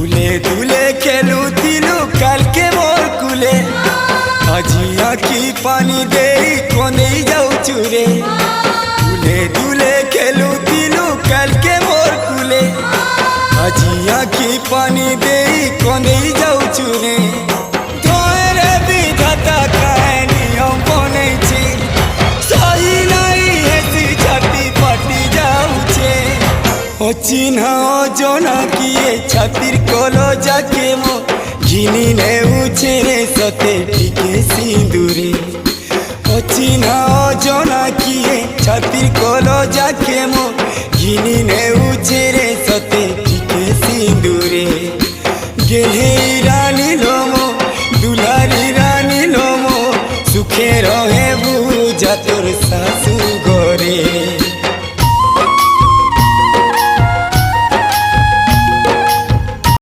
দুলে দুলে খেলুথিলু কালকে মোর কুলে আজি আখি পানি দেই কনেই যাউছু রে দুলে দুলে খেলুথিলু কালকে মোর কুলে আজি আখি পানি দেই কনেই যাউছু রে তোরে বিধাতা কাহে নিয়ম বনেইছে সহি নাই হেসি ছাতি ফাটি যাউছে অচিহ্না অজনা কিয়ে ছাতির কলো যাকে মো ঘিনি নেউছে রে সতে টিকে সিঁদুরে অচিহ্না অজনা কিয়ে ছাতির কলো যাকে মো ঘিনি নেউছে রে সতে টিকে সিঁদুরে গেলে